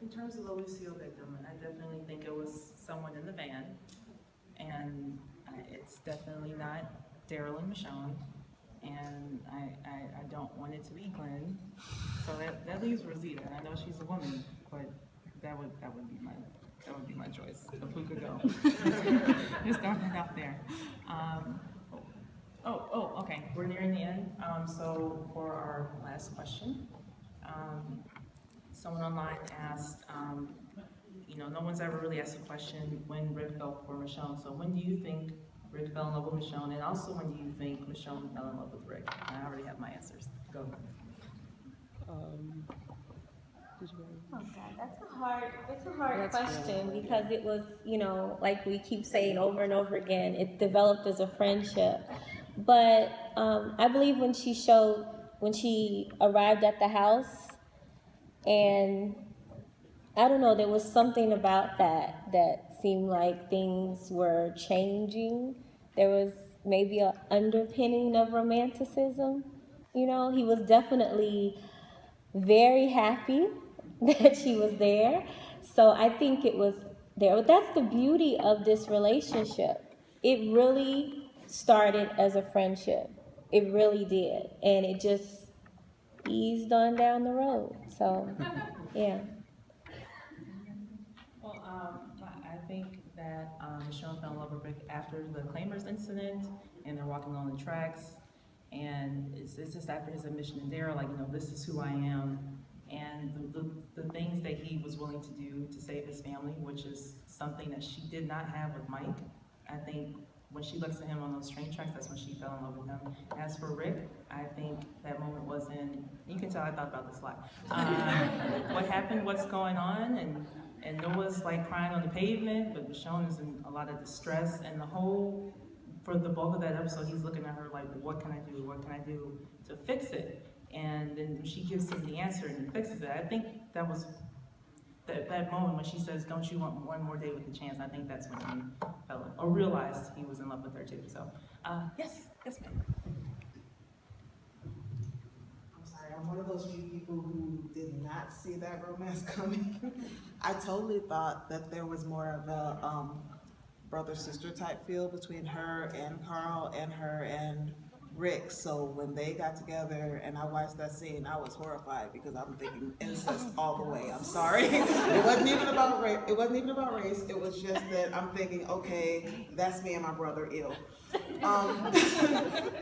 In terms of the Lucille victim, I definitely think it was someone in the van, and it's definitely not Daryl and Michonne, and I don't want it to be Glenn. So that leaves Rosita. And I know she's a woman, but that would be my choice of who could go. Just throwing that out there. Okay. We're nearing the end. So for our last question, someone online asked, no one's ever really asked a question when Rick fell for Michonne. So when do you think Rick fell in love with Michonne, and also when do you think Michonne fell in love with Rick? I already have my answers. Go. Oh God, that's a hard question because it was, like we keep saying over and over again, it developed as a friendship. But I believe when she arrived at the house, and I don't know, there was something about that seemed like things were changing. There was maybe an underpinning of romanticism. He was definitely very happy that she was there. So I think it was there. But that's the beauty of this relationship. It really started as a friendship. It really did. And it just eased on down the road. So, yeah. Well, I think that Michonne fell in love with Rick after the Claimers incident, and they're walking on the tracks, and it's just after his admission to Daryl, this is who I am, and the things that he was willing to do to save his family, which is something that she did not have with Mike. I think when she looks at him on those train tracks, that's when she fell in love with him. As for Rick, I think that moment was you can tell I thought about this a lot. What happened, what's going on, and Noah's crying on the pavement, but Michonne is in a lot of distress, and for the bulk of that episode, he's looking at her like, what can I do? What can I do to fix it? And then she gives him the answer and he fixes it. I think that was that moment when she says, don't you want one more day with the chance? I think that's when he fell or realized he was in love with her too. So, yes, ma'am. I'm sorry, I'm one of those few people who did not see that romance coming. I totally thought that there was more of a brother-sister type feel between her and Carl and her and Rick. So when they got together and I watched that scene, I was horrified because I'm thinking incest all the way. I'm sorry. It wasn't even about race. It was just that I'm thinking, okay, that's me and my brother ill.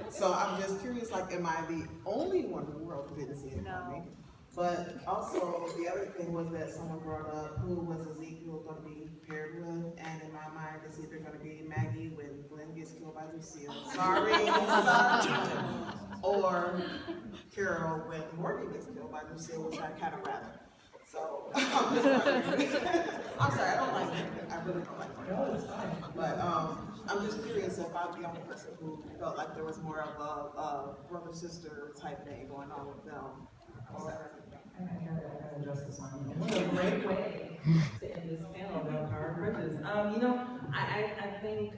So I'm just curious, am I the only one in the world who didn't see it coming? But also, the other thing was that someone brought up who was Ezekiel going to be paired with, and in my mind, it's either going to be Maggie when Glenn gets killed by Lucille, sorry, or Carol when Morgan gets killed by Lucille, which I kind of rather. So, I'm sorry, I don't like it. I really don't like it. But I'm just curious if I'm the only person who felt like there was more of a brother-sister type thing going on with them. I gotta address this one. What a great way to end this panel about our bridges. I think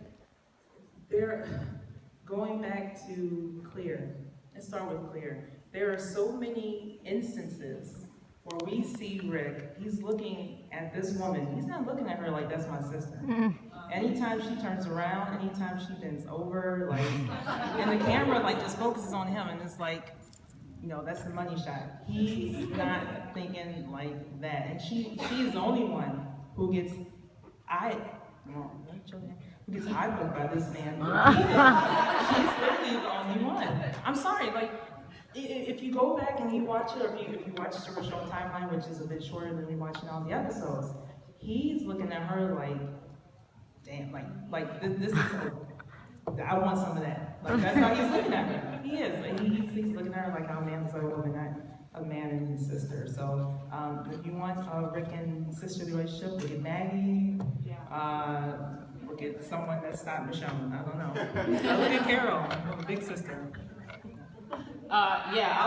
going back to Clear. Let's start with Clear. There are so many instances where we see Rick, he's looking at this woman. He's not looking at her like that's my sister. Anytime she turns around, anytime she bends over, and the camera just focuses on him, and it's that's the money shot. He's not thinking like that. And she's the only one who gets eyeballed by this man. She's literally the only one. I'm sorry, if you go back and you watch it, or if you watch the Richonne timeline, which is a bit shorter than we watching all the episodes, he's looking at her like, damn, this is I want some of that. That's how he's looking at her. He is. He's looking at her like how a man is a woman, not a man and his sister. So if you want a Rick and sisterly relationship, look at Maggie. Look at someone that's not Michonne. I don't know. Look at Carol, a big sister. Yeah.